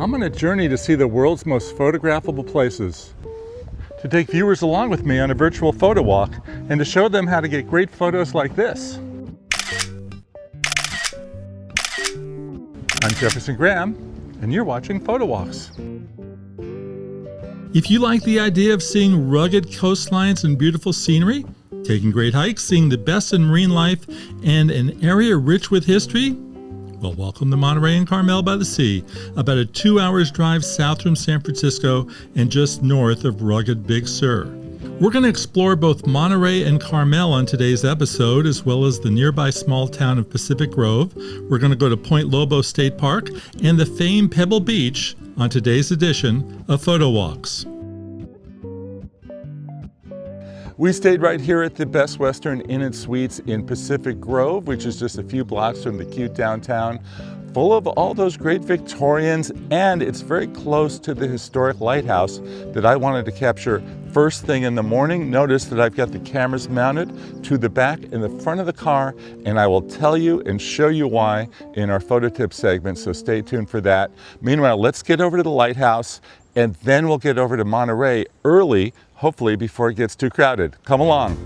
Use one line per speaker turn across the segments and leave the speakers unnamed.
I'm on a journey to see the world's most photographable places, to take viewers along with me on a virtual photo walk, and to show them how to get great photos like this. I'm Jefferson Graham, and you're watching Photowalks. If you like the idea of seeing rugged coastlines and beautiful scenery, taking great hikes, seeing the best in marine life, and an area rich with history, well, welcome to Monterey and Carmel by the sea, about a 2 hours drive south from San Francisco and just north of rugged Big Sur. We're going to explore both Monterey and Carmel on today's episode, as well as the nearby small town of Pacific Grove. We're going to go to Point Lobos State Park and the famed Pebble Beach on today's edition of Photowalks. We stayed right here at the Best Western Inn & Suites in Pacific Grove, which is just a few blocks from the cute downtown, full of all those great Victorians, and it's very close to the historic lighthouse that I wanted to capture first thing in the morning. Notice that I've got the cameras mounted to the back and the front of the car, and I will tell you and show you why in our photo tip segment, so stay tuned for that. Meanwhile, let's get over to the lighthouse, and then we'll get over to Monterey early, hopefully before it gets too crowded. Come along.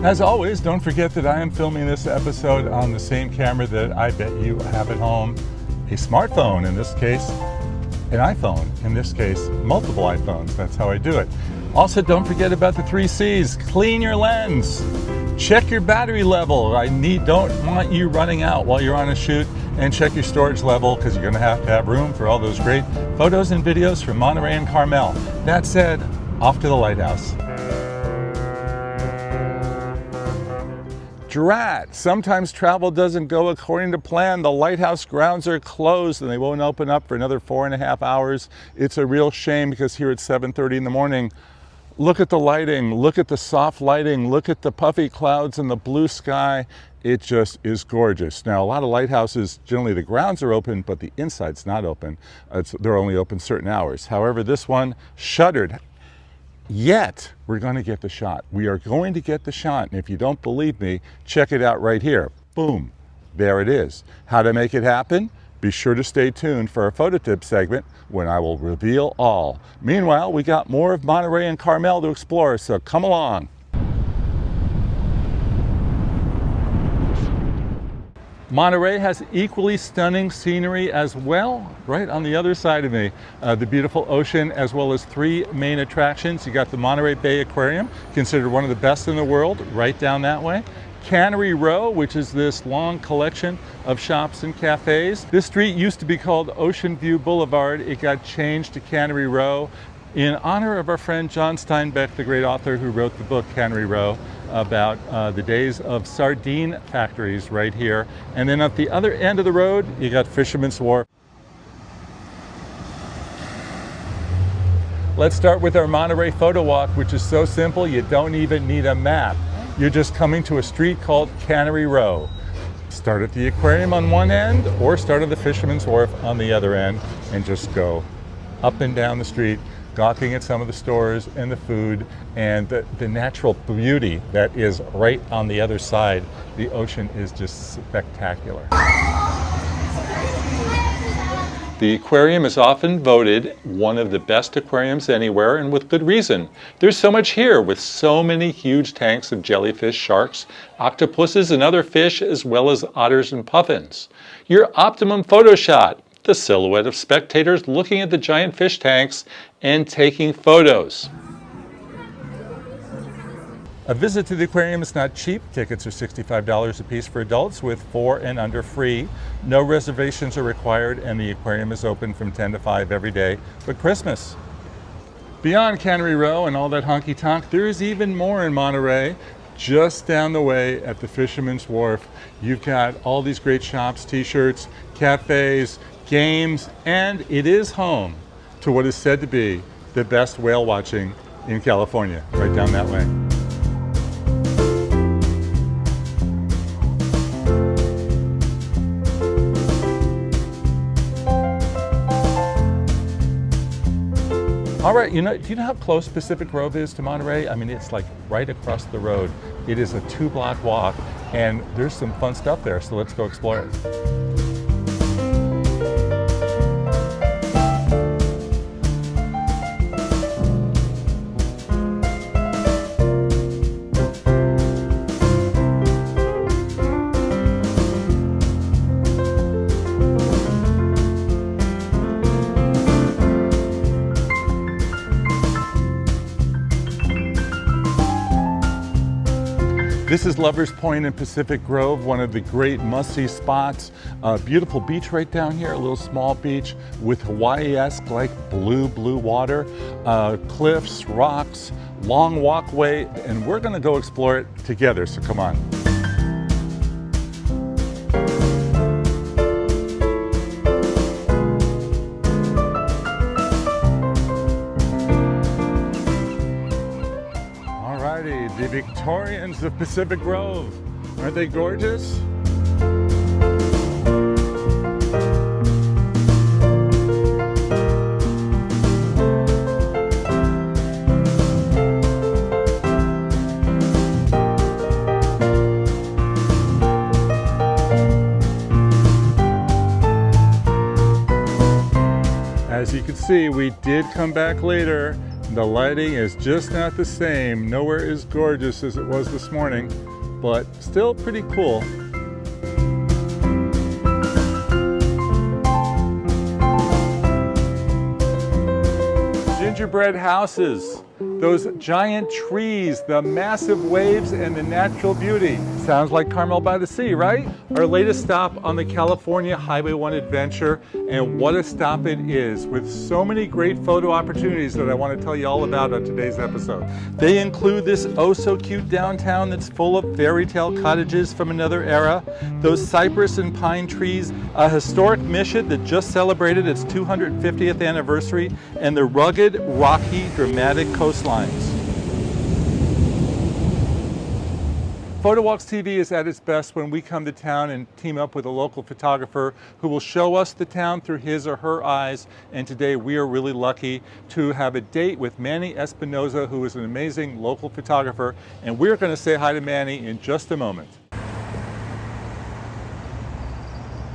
As always, don't forget that I am filming this episode on the same camera that I bet you have at home. A smartphone, in this case, an iPhone, in this case, multiple iPhones. That's how I do it. Also, don't forget about the 3 C's. Clean your lens. Check your battery level. Don't want you running out while you're on a shoot. And check your storage level, because you're going to have room for all those great photos and videos from Monterey and Carmel. That said, off to the lighthouse. Drat! Sometimes travel doesn't go according to plan. The lighthouse grounds are closed and they won't open up for another 4.5 hours. It's a real shame, because here at 7:30 in the morning, look at the lighting, look at the soft lighting, look at the puffy clouds and the blue sky. It just is gorgeous. Now, a lot of lighthouses, generally the grounds are open, but the inside's not open. They're only open certain hours. However, this one shuttered. Yet, we're going to get the shot. We are going to get the shot. And if you don't believe me, check it out right here. Boom. There it is. How to make it happen? Be sure to stay tuned for our photo tip segment when I will reveal all. Meanwhile, we got more of Monterey and Carmel to explore, so come along. Monterey has equally stunning scenery as well, right on the other side of me. The beautiful ocean, as well as 3 main attractions. You got the Monterey Bay Aquarium, considered one of the best in the world, right down that way. Cannery Row, which is this long collection of shops and cafes. This street used to be called Ocean View Boulevard. It got changed to Cannery Row in honor of our friend John Steinbeck, the great author who wrote the book Cannery Row, about the days of sardine factories right here. And then at the other end of the road, you got Fisherman's Wharf. Let's start with our Monterey photo walk, which is so simple, you don't even need a map. You're just coming to a street called Cannery Row. Start at the aquarium on one end, or start at the Fisherman's Wharf on the other end, and just go up and down the street, gawking at some of the stores and the food and the natural beauty that is right on the other side. The ocean is just spectacular. The aquarium is often voted one of the best aquariums anywhere, and with good reason. There's so much here, with so many huge tanks of jellyfish, sharks, octopuses, and other fish, as well as otters and puffins. Your optimum photo shot: the silhouette of spectators looking at the giant fish tanks and taking photos. A visit to the aquarium is not cheap. Tickets are $65 a piece for adults, with 4 and under free. No reservations are required, and the aquarium is open from 10 to 5 every day but Christmas. Beyond Cannery Row and all that honky-tonk, there is even more in Monterey. Just down the way at the Fisherman's Wharf, you've got all these great shops, t-shirts, cafes, games, and it is home to what is said to be the best whale watching in California, right down that way. All right, do you know how close Pacific Grove is to Monterey? I mean, it's like right across the road. It is a 2-block walk, and there's some fun stuff there, so let's go explore it. This is Lovers Point in Pacific Grove, one of the great must-see spots. Beautiful beach right down here, a little small beach with Hawaii-esque like blue water, cliffs, rocks, long walkway, and we're gonna go explore it together, so come on. The Victorians of Pacific Grove. Aren't they gorgeous? As you can see, we did come back later. The lighting is just not the same. Nowhere as gorgeous as it was this morning, but still pretty cool. Gingerbread houses, those giant trees, the massive waves, and the natural beauty. Sounds like Carmel by the Sea, right? Our latest stop on the California Highway 1 adventure, and what a stop it is, with so many great photo opportunities that I want to tell you all about on today's episode. They include this oh-so-cute downtown that's full of fairy tale cottages from another era, those cypress and pine trees, a historic mission that just celebrated its 250th anniversary, and the rugged, rocky, dramatic coastlines. Photowalks TV is at its best when we come to town and team up with a local photographer who will show us the town through his or her eyes. And today we are really lucky to have a date with Manny Espinoza, who is an amazing local photographer. And we're going to say hi to Manny in just a moment.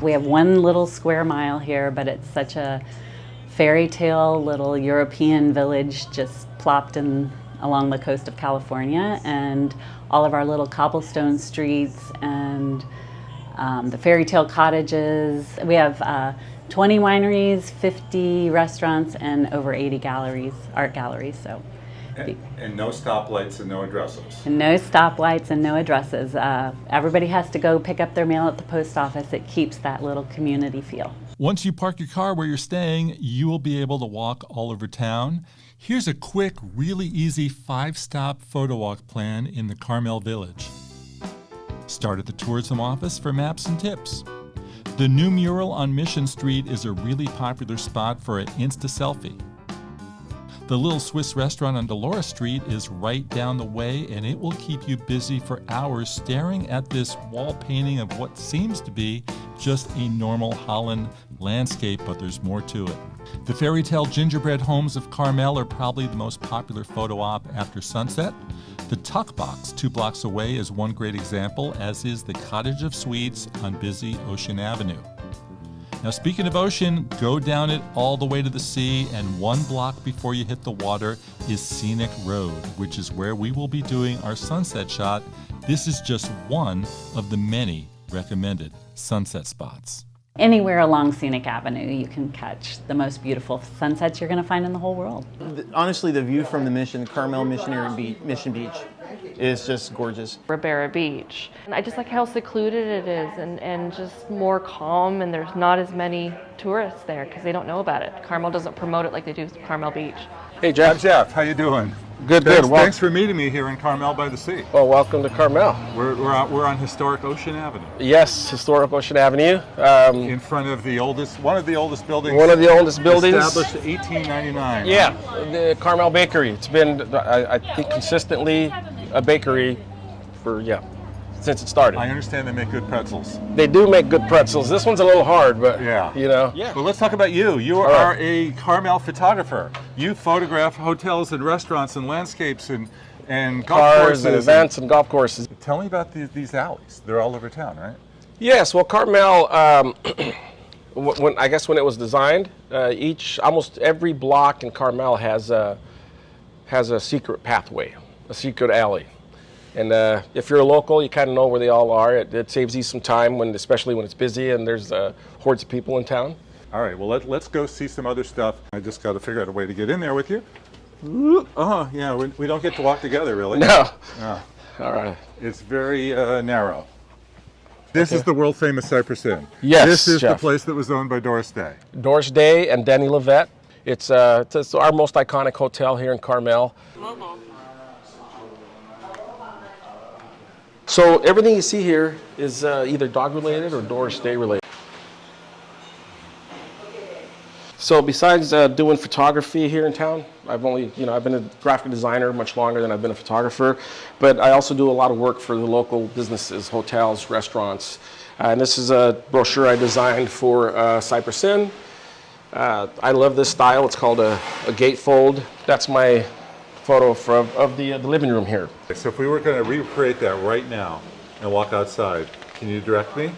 We have one little square mile here, but it's such a fairy tale little European village just plopped in along the coast of California, and all of our little cobblestone streets and the fairy tale cottages. We have 20 wineries, 50 restaurants, and over 80 galleries, art galleries. So,
and no stoplights and no addresses.
And no stoplights and no addresses. Everybody has to go pick up their mail at the post office. It keeps that little community feel.
Once you park your car where you're staying, you will be able to walk all over town. Here's a quick, really easy 5-stop photo walk plan in the Carmel Village. Start at the tourism office for maps and tips. The new mural on Mission Street is a really popular spot for an Insta selfie. The little Swiss restaurant on Dolores Street is right down the way, and it will keep you busy for hours staring at this wall painting of what seems to be just a normal Holland landscape, but there's more to it. The fairy tale gingerbread homes of Carmel are probably the most popular photo op after sunset. The Tuck Box 2 blocks away is one great example, as is the Cottage of Sweets on busy Ocean Avenue. Now, speaking of ocean, go down it all the way to the sea, and 1 block before you hit the water is Scenic Road, which is where we will be doing our sunset shot. This is just one of the many recommended sunset spots.
Anywhere along Scenic Avenue, you can catch the most beautiful sunsets you're going to find in the whole world.
Honestly, the view from the Carmel Mission Beach is just gorgeous.
Ribera Beach. And I just like how secluded it is and just more calm, and there's not as many tourists there because they don't know about it. Carmel doesn't promote it like they do with Carmel Beach.
Hey Jeff.
Jeff, how you doing?
Good.
Thanks for meeting me here in Carmel by the Sea.
Well, welcome to Carmel.
We're on historic Ocean Avenue.
Yes, historic Ocean Avenue.
In front of one of the oldest buildings.
One of the oldest buildings.
Established in 1899.
Yeah, the Carmel Bakery. It's been, I think, consistently a bakery for, since it started.
I understand they make good pretzels.
They do make good pretzels. This one's a little hard, but you know.
Yeah. Well, let's talk about you. You are a Carmel photographer. You photograph hotels and restaurants and landscapes and golf
cars
courses
and events and golf courses.
Tell me about these alleys. They're all over town, right?
Yes. Well, Carmel. When it was designed, almost every block in Carmel has a secret pathway, a secret alley. And if you're a local, you kind of know where they all are. It saves you some time, especially when it's busy and there's hordes of people in town.
All right, well, let's go see some other stuff. I just got to figure out a way to get in there with you. Oh, yeah, we don't get to walk together, really.
No. All right.
It's very narrow. This is the world famous Cypress Inn.
Yes,
This is
Jeff.
the place that was owned by Doris Day.
Doris Day and Denny Levette. It's our most iconic hotel here in Carmel. So everything you see here is either dog related or Doris Day related. So besides doing photography here in town, I've been a graphic designer much longer than I've been a photographer, but I also do a lot of work for the local businesses, hotels, restaurants. And this is a brochure I designed for Cypress Inn. I love this style. It's called a gatefold. That's my photo of the living room here.
So if we were going to recreate that right now and walk outside, can you direct me?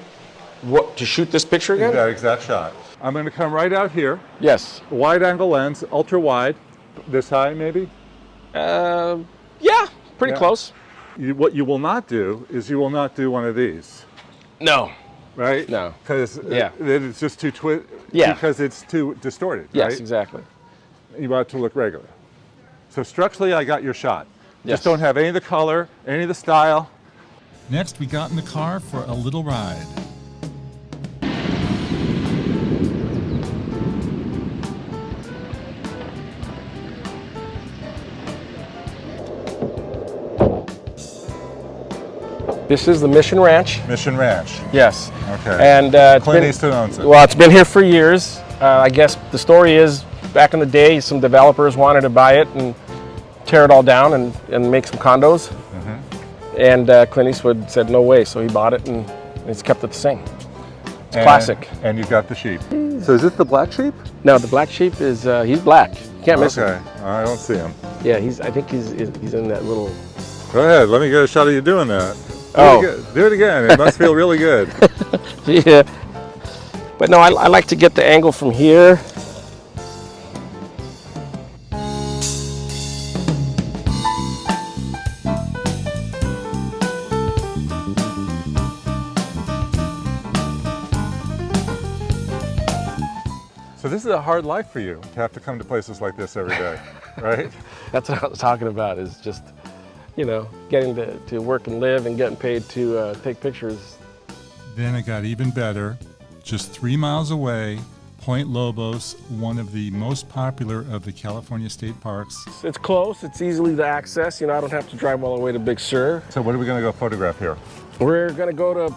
What, to shoot this picture again?
That exact shot. I'm going to come right out here.
Yes.
Wide angle lens, ultra wide, this high maybe?
Yeah, pretty
Yeah.
close.
What you will not do is you will not do one of these,
No.
right?
No.
Because
Yeah.
it's just too
Yeah.
because it's too distorted,
Yes,
right?
exactly.
You want it to look regular. So structurally, I got your shot.
Yes.
Just don't have any of the color, any of the style.
Next, we got in the car for a little ride.
This is the Mission Ranch.
Mission Ranch.
Yes.
Okay.
And it's
Clint
been,
Eastwood owns it.
well, it's been here for years. I guess the story is back in the day, some developers wanted to buy it and tear it all down and make some condos.
Mm-hmm.
And Clint Eastwood said no way, so he bought it and he's kept it the same. It's classic.
And you've got the sheep. So is this the black sheep?
No, the black sheep is he's black. You can't miss him.
Okay, I don't see him.
Yeah, I think he's in that little.
Go ahead, let me get a shot of you doing that.
Oh.
Do it again. It must feel really good.
Yeah. But no, I like to get the angle from here.
So this is a hard life for you to have to come to places like this every day, right?
That's what I was talking about, is just, getting to work and live and getting paid to take pictures.
Then it got even better. Just 3 miles away, Point Lobos, one of the most popular of the California state parks.
It's close, it's easily to access. I don't have to drive all the way to Big Sur.
So what are we going to go photograph here?
We're gonna go to,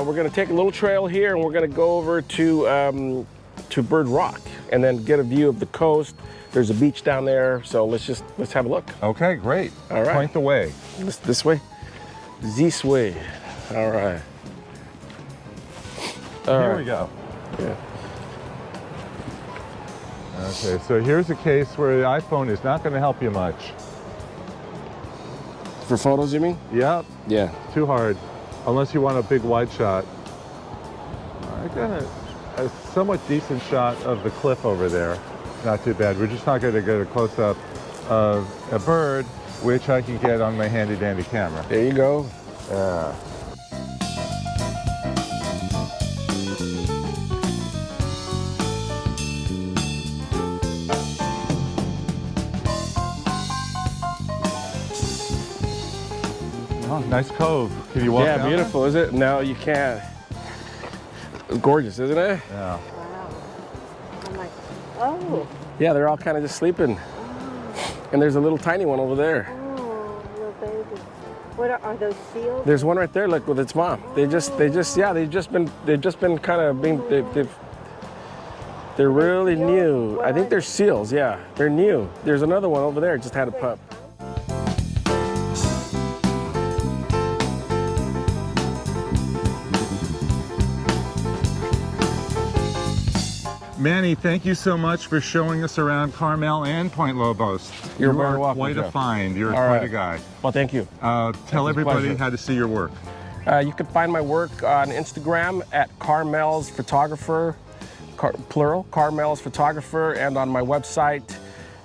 we're gonna take a little trail here and we're gonna go over to Bird Rock and then get a view of the coast. There's a beach down there, so let's have a look.
Okay, great.
All right.
Point the way.
This way? This way. All right.
Here we go.
Yeah.
Okay, so here's a case where the iPhone is not going to help you much.
For photos, you mean?
Yep,
Yeah.
too hard. Unless you want a big wide shot. I got a somewhat decent shot of the cliff over there. Not too bad. We're just not going to get a close-up of a bird, which I can get on my handy-dandy camera.
There you go.
Yeah. Oh, nice cove. Can you walk
Yeah,
down
beautiful, is it? No, you can't. It's gorgeous, isn't it?
there? Yeah.
I'm like, oh,
Yeah, they're all kind of just sleeping. And there's a little tiny one over there.
oh, little baby. What are those seals?
There's one right there, look, with its mom. They've just been kind of being, they're really new. I think they're seals, yeah, they're new. There's another one over there, just had a pup.
Manny, thank you so much for showing us around Carmel and Point Lobos.
You're
you
very
are
welcome,
quite a
Jeff.
find. You're
All
quite
right.
a guy.
Well, thank you.
Tell
a
everybody
pleasure.
how to see your work.
You can find my work on Instagram at Carmel's Photographer, plural, Carmel's Photographer, and on my website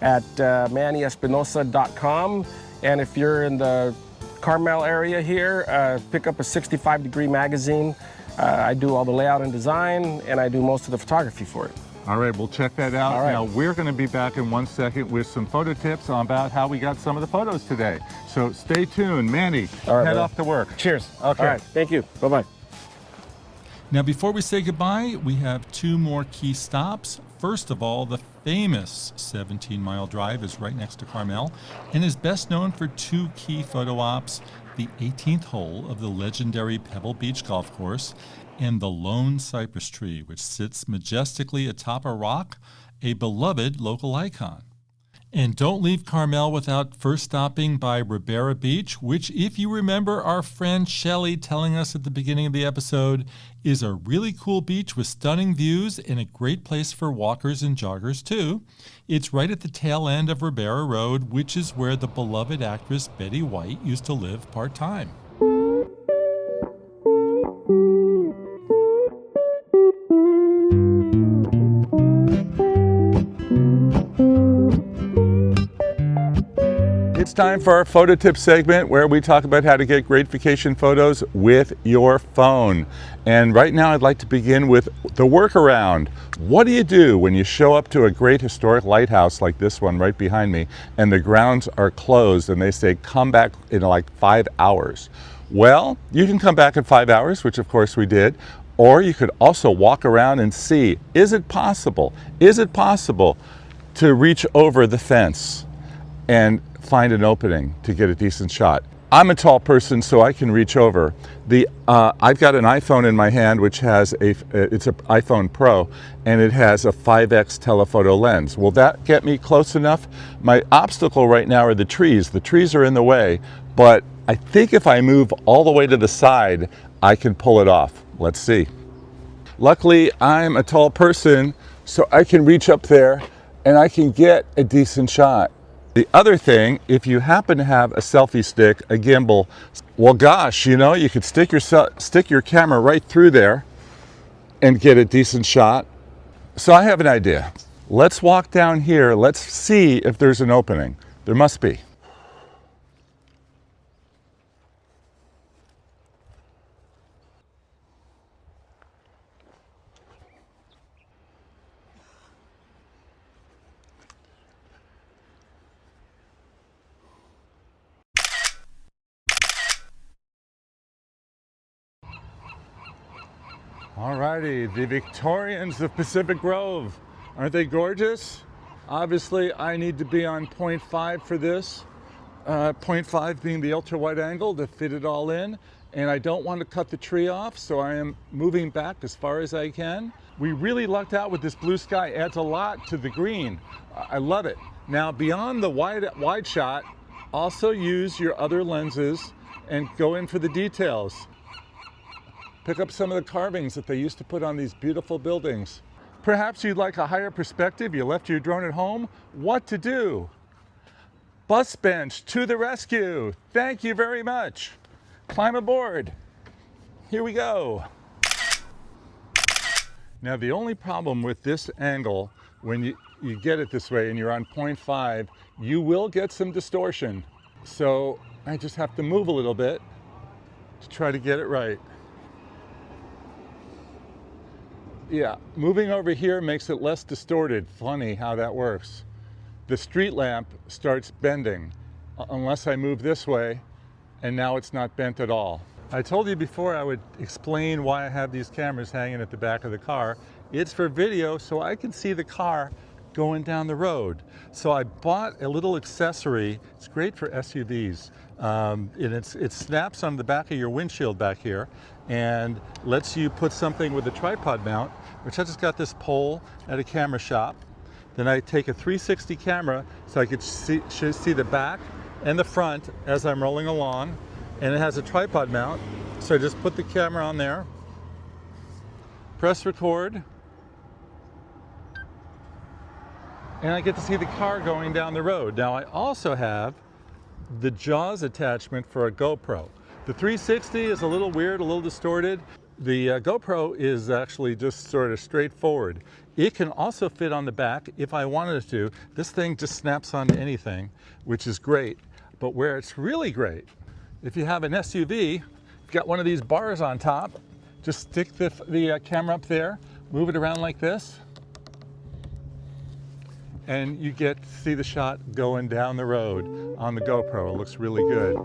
at mannyespinosa.com. And if you're in the Carmel area here, pick up a 65 Degree magazine. I do all the layout and design, and I do most of the photography for it.
All right, we'll check that out.
All right.
Now, we're going to be back in 1 second with some photo tips on about how we got some of the photos today. So stay tuned. Manny,
All right,
head
brother.
off to work.
Cheers.
Okay.
All right. Thank you. Bye-bye.
Now, before we say goodbye, we have 2 more key stops. First of all, the famous 17-mile drive is right next to Carmel and is best known for 2 key photo ops, the 18th hole of the legendary Pebble Beach golf course and the lone cypress tree, which sits majestically atop a rock, a beloved local icon. And don't leave Carmel without first stopping by Ribera Beach, which, if you remember our friend Shelley telling us at the beginning of the episode, is a really cool beach with stunning views and a great place for walkers and joggers too. It's right at the tail end of Ribera Road, which is where the beloved actress Betty White used to live part-time.
It's time for our photo tip segment where we talk about how to get great vacation photos with your phone. And right now I'd like to begin with the workaround. What do you do when you show up to a great historic lighthouse like this one right behind me and the grounds are closed and they say come back in like 5 hours? Well, you can come back in 5 hours, which of course we did, or you could also walk around and see, is it possible to reach over the fence and find an opening to get a decent shot? I'm a tall person, so I can reach over. I've got an iPhone in my hand, which has it's an iPhone Pro, and it has a 5x telephoto lens. Will that get me close enough? My obstacle right now are the trees. The trees are in the way, but I think if I move all the way to the side, I can pull it off. Let's see. Luckily, I'm a tall person, so I can reach up there and I can get a decent shot. The other thing, if you happen to have a selfie stick, a gimbal, well gosh, you know, you could stick your camera right through there and get a decent shot. So I have an idea. Let's walk down here. Let's see if there's an opening. There must be. Alrighty, the Victorians of Pacific Grove. Aren't they gorgeous? Obviously, I need to be on 0.5 for this. 0.5 being the ultra wide angle to fit it all in. And I don't want to cut the tree off, so I am moving back as far as I can. We really lucked out with this blue sky. Adds a lot to the green. I love it. Now, beyond the wide shot, also use your other lenses and go in for the details. Pick up some of the carvings that they used to put on these beautiful buildings. Perhaps you'd like a higher perspective. You left your drone at home. What to do? Bus bench to the rescue. Thank you very much. Climb aboard. Here we go. Now, the only problem with this angle, when you get it this way and you're on 0.5, you will get some distortion. So I just have to move a little bit to try to get it right. Yeah, moving over here makes it less distorted. Funny how that works. The street lamp starts bending unless I move this way, and now it's not bent at all. I told you before I would explain why I have these cameras hanging at the back of the car. It's for video so I can see the car going down the road. So I bought a little accessory. It's great for SUVs. And it snaps on the back of your windshield back here and lets you put something with a tripod mount, which I just got this pole at a camera shop. Then I take a 360 camera so I could see the back and the front as I'm rolling along, and it has a tripod mount. So I just put the camera on there, press record, and I get to see the car going down the road. Now I also have the JAWS attachment for a GoPro. The 360 is a little weird, a little distorted. The GoPro is actually just sort of straightforward. It can also fit on the back if I wanted it to. This thing just snaps onto anything, which is great. But where it's really great, if you have an SUV, you've got one of these bars on top, just stick the camera up there, move it around like this, and you get to see the shot going down the road on the GoPro. It looks really good.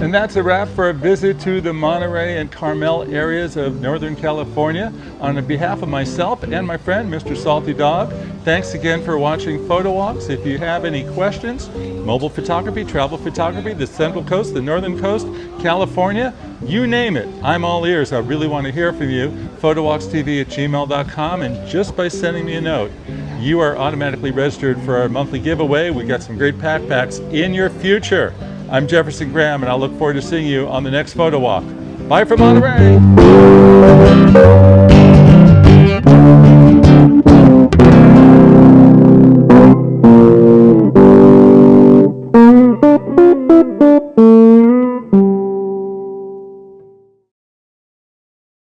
And that's a wrap for a visit to the Monterey and Carmel areas of Northern California. On behalf of myself and my friend, Mr. Salty Dog, thanks again for watching Photowalks. If you have any questions, mobile photography, travel photography, the Central Coast, the Northern Coast, California, you name it, I'm all ears. I really want to hear from you. PhotowalksTV@gmail.com, and just by sending me a note, you are automatically registered for our monthly giveaway. We got some great backpacks in your future. I'm Jefferson Graham, and I look forward to seeing you on the next Photo Walk. Bye from Monterey!